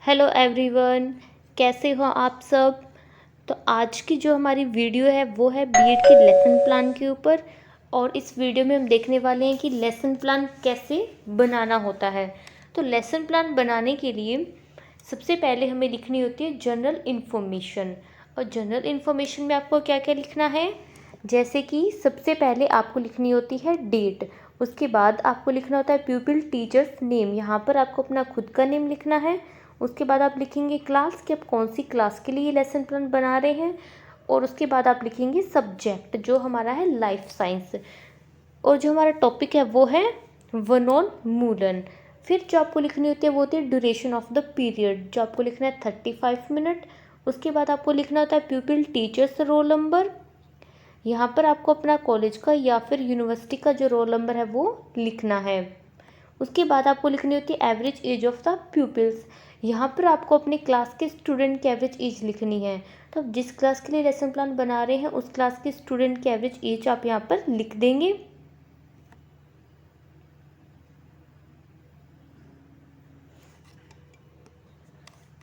Hello everyone, कैसे हो आप सब। तो आज की जो हमारी वीडियो है वो है बीएड के लेसन प्लान के ऊपर। और इस वीडियो में हम देखने वाले हैं कि लेसन प्लान कैसे बनाना होता है। तो लेसन प्लान बनाने के लिए सबसे पहले हमें लिखनी होती है जनरल इन्फॉर्मेशन। और जनरल इन्फॉर्मेशन में आपको क्या क्या लिखना है, जैसे कि सबसे पहले आपको लिखनी होती है डेट। उसके बाद आपको लिखना होता है प्यूपिल टीचर्स नेम, यहाँ पर आपको अपना खुद का नेम लिखना है। उसके बाद आप लिखेंगे क्लास कि आप कौन सी क्लास के लिए लेसन प्लान बना रहे हैं। और उसके बाद आप लिखेंगे सब्जेक्ट जो हमारा है लाइफ साइंस। और जो हमारा टॉपिक है वो है वनोन्मूलन। फिर जो आपको लिखनी होती है वो होती है ड्यूरेशन ऑफ द पीरियड, जो आपको लिखना है 35 मिनट। उसके बाद आपको लिखना होता है प्यूपिल टीचर्स रोल नंबर। यहाँ पर आपको अपना कॉलेज का या फिर यूनिवर्सिटी का जो रोल नंबर है वो लिखना है। उसके बाद आपको लिखनी होती है average age of the pupils. यहाँ पर आपको अपने क्लास के स्टूडेंट की एवरेज एज लिखनी है। तो आप जिस क्लास के लिए लेसन प्लान बना रहे हैं उस क्लास के स्टूडेंट की एवरेज एज आप यहाँ पर लिख देंगे।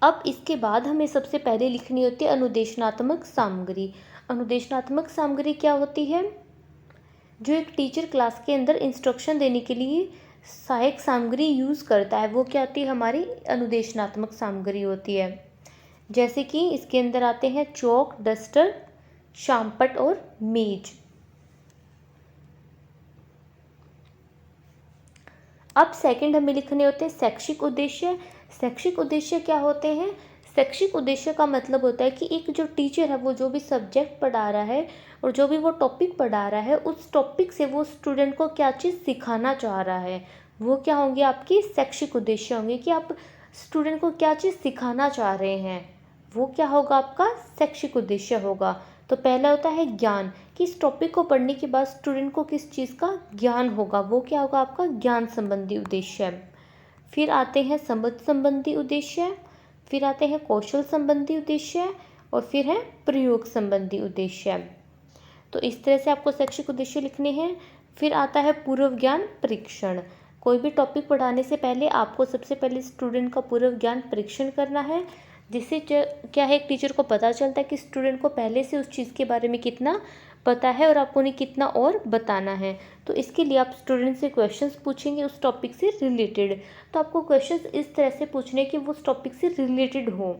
अब इसके बाद हमें सबसे पहले लिखनी होती है अनुदेशनात्मक सामग्री। अनुदेशनात्मक सामग्री क्या होती है, जो एक टीचर क्लास के अंदर इंस्ट्रक्शन देने के लिए सहायक सामग्री यूज़ करता है, वो क्या होती है, हमारी अनुदेशनात्मक सामग्री होती है। जैसे कि इसके अंदर आते हैं चौक, डस्टर, शामपट और मेज। अब सेकंड हमें लिखने होते हैं शैक्षिक उद्देश्य। शैक्षिक उद्देश्य क्या होते हैं, शैक्षिक उद्देश्य का मतलब होता है कि एक जो टीचर है वो जो भी सब्जेक्ट पढ़ा रहा है और जो भी वो टॉपिक पढ़ा रहा है उस टॉपिक से वो स्टूडेंट को क्या चीज़ सिखाना चाह रहा है, वो क्या होंगे आपकी शैक्षिक उद्देश्य होंगे। कि आप स्टूडेंट को क्या चीज़ सिखाना चाह रहे हैं, वो क्या होगा, आपका शैक्षिक उद्देश्य होगा। तो पहला होता है ज्ञान, कि इस टॉपिक को पढ़ने के बाद स्टूडेंट को किस चीज़ का ज्ञान होगा, वो क्या होगा, आपका ज्ञान संबंधी उद्देश्य। फिर आते हैं समझ संबंधी उद्देश्य, फिर आते हैं कौशल संबंधी उद्देश्य और फिर है प्रयोग संबंधी उद्देश्य। तो इस तरह से आपको शैक्षिक उद्देश्य लिखने हैं। फिर आता है पूर्व ज्ञान परीक्षण। कोई भी टॉपिक पढ़ाने से पहले आपको सबसे पहले स्टूडेंट का पूर्व ज्ञान परीक्षण करना है, जिससे क्या है, एक टीचर को पता चलता है कि स्टूडेंट को पहले से उस चीज़ के बारे में कितना पता है और आपको उन्हें कितना और बताना है। तो इसके लिए आप स्टूडेंट से क्वेश्चंस पूछेंगे उस टॉपिक से रिलेटेड। तो आपको क्वेश्चंस इस तरह से पूछने कि वो उस टॉपिक से रिलेटेड हो।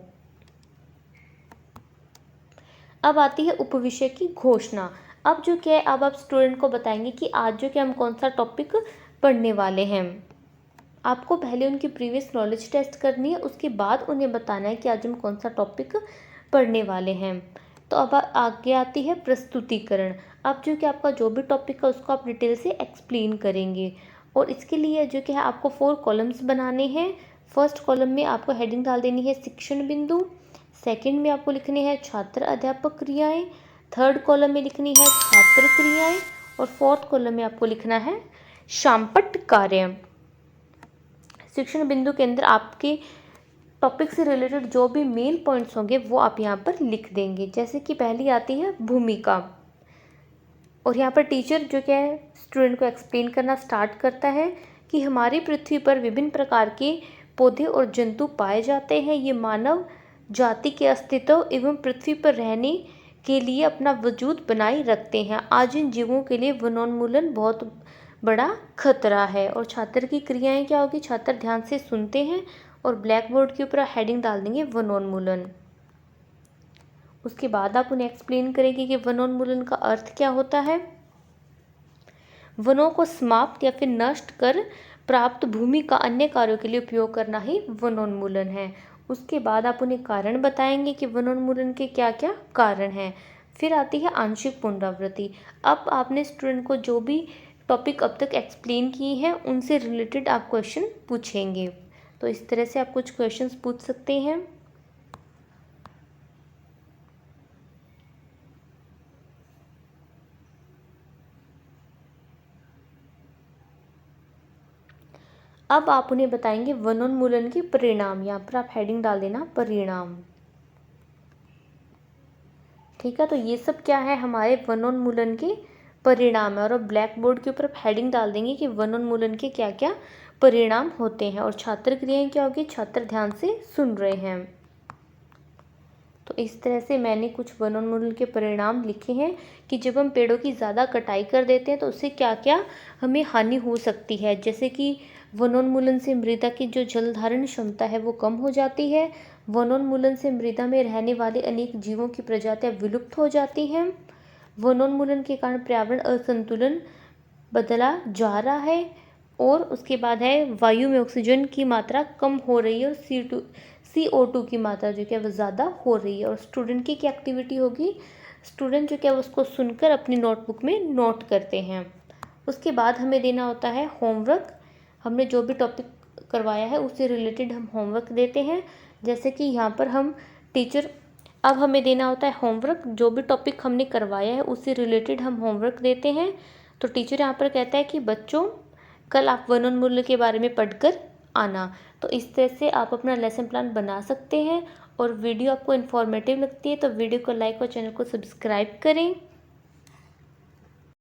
अब आती है उपविषय की घोषणा। अब जो क्या है, अब आप स्टूडेंट को बताएंगे कि आज जो क्या हम कौन सा टॉपिक पढ़ने वाले हैं। आपको पहले उनकी प्रीवियस नॉलेज टेस्ट करनी है, उसके बाद उन्हें बताना है कि आज हम कौन सा टॉपिक पढ़ने वाले हैं। तो अब आगे आती है प्रस्तुतिकरण। अब जो कि आपका जो भी टॉपिक है उसको आप डिटेल से एक्सप्लेन करेंगे। और इसके लिए जो कि है आपको 4 कॉलम्स बनाने हैं। फर्स्ट कॉलम में आपको हेडिंग डाल देनी है शिक्षण बिंदु। सेकंड में आपको लिखने हैं छात्र अध्यापक क्रियाएं। थर्ड कॉलम में लिखनी है छात्र क्रियाएं। और फोर्थ कॉलम में आपको लिखना है शामपट कार्य। शिक्षण बिंदु के अंदर आपके टॉपिक से रिलेटेड जो भी मेन पॉइंट्स होंगे वो आप यहाँ पर लिख देंगे। जैसे कि पहली आती है भूमिका, और यहाँ पर टीचर जो क्या है स्टूडेंट को एक्सप्लेन करना स्टार्ट करता है कि हमारी पृथ्वी पर विभिन्न प्रकार के पौधे और जंतु पाए जाते हैं। ये मानव जाति के अस्तित्व एवं पृथ्वी पर रहने के लिए अपना वजूद बनाए रखते हैं। आज इन जीवों के लिए वनोन्मूलन बहुत बड़ा खतरा है। और छात्र की क्रियाएं क्या होगी, छात्र ध्यान से सुनते हैं और ब्लैक बोर्ड के ऊपर हेडिंग डाल देंगे वनोन्मूलन। उसके बाद आप उन्हें एक्सप्लेन करेंगे कि वनोन्मूलन का अर्थ क्या होता है। वनों को समाप्त या फिर नष्ट कर प्राप्त भूमि का अन्य कार्यों के लिए उपयोग करना ही वनोन्मूलन है। उसके बाद आप उन्हें कारण बताएंगे कि वनोन्मूलन के क्या क्या कारण हैं। फिर आती है आंशिक पुनरावृत्ति। अब आपने स्टूडेंट को जो भी टॉपिक अब तक एक्सप्लेन किए हैं उनसे रिलेटेड आप क्वेश्चन पूछेंगे। तो इस तरह से आप कुछ क्वेश्चंस पूछ सकते हैं। अब आप उन्हें बताएंगे वनोन्मूलन के परिणाम। यहाँ पर आप हेडिंग डाल देना परिणाम। ठीक है, तो ये सब क्या है, हमारे वनोन्मूलन के परिणाम है। और अब ब्लैक बोर्ड के ऊपर आप हेडिंग डाल देंगे कि वनोन्मूलन के क्या क्या परिणाम होते हैं। और छात्र क्रियाएं क्या होगी, छात्र ध्यान से सुन रहे हैं। तो इस तरह से मैंने कुछ वनोन्मूलन के परिणाम लिखे हैं कि जब हम पेड़ों की ज़्यादा कटाई कर देते हैं तो उससे क्या क्या हमें हानि हो सकती है। जैसे कि वनोन्मूलन से मृदा की जो जल धारण क्षमता है वो कम हो जाती है। वनोन्मूलन से मृदा में रहने वाले अनेक जीवों की प्रजातियां विलुप्त हो जाती हैं। वनोन्मूलन के कारण पर्यावरण असंतुलन बदला जा रहा है। और उसके बाद है वायु में ऑक्सीजन की मात्रा कम हो रही है और CO2 की मात्रा जो क्या वो ज़्यादा हो रही है। और स्टूडेंट की क्या एक्टिविटी होगी, स्टूडेंट जो क्या उसको सुनकर अपनी नोटबुक में नोट करते हैं। उसके बाद हमें देना होता है होमवर्क। हमने जो भी टॉपिक करवाया है उससे रिलेटेड हम होमवर्क देते हैं। जैसे कि यहाँ पर हम टीचर, अब हमें देना होता है होमवर्क, जो भी टॉपिक हमने करवाया है उससे रिलेटेड हम होमवर्क देते हैं। तो टीचर यहाँ पर कहता है कि बच्चों कल आप वनोन्मूलन के बारे में पढ़कर आना। तो इस तरह से आप अपना लेसन प्लान बना सकते हैं। और वीडियो आपको इन्फॉर्मेटिव लगती है तो वीडियो को लाइक और चैनल को सब्सक्राइब करें।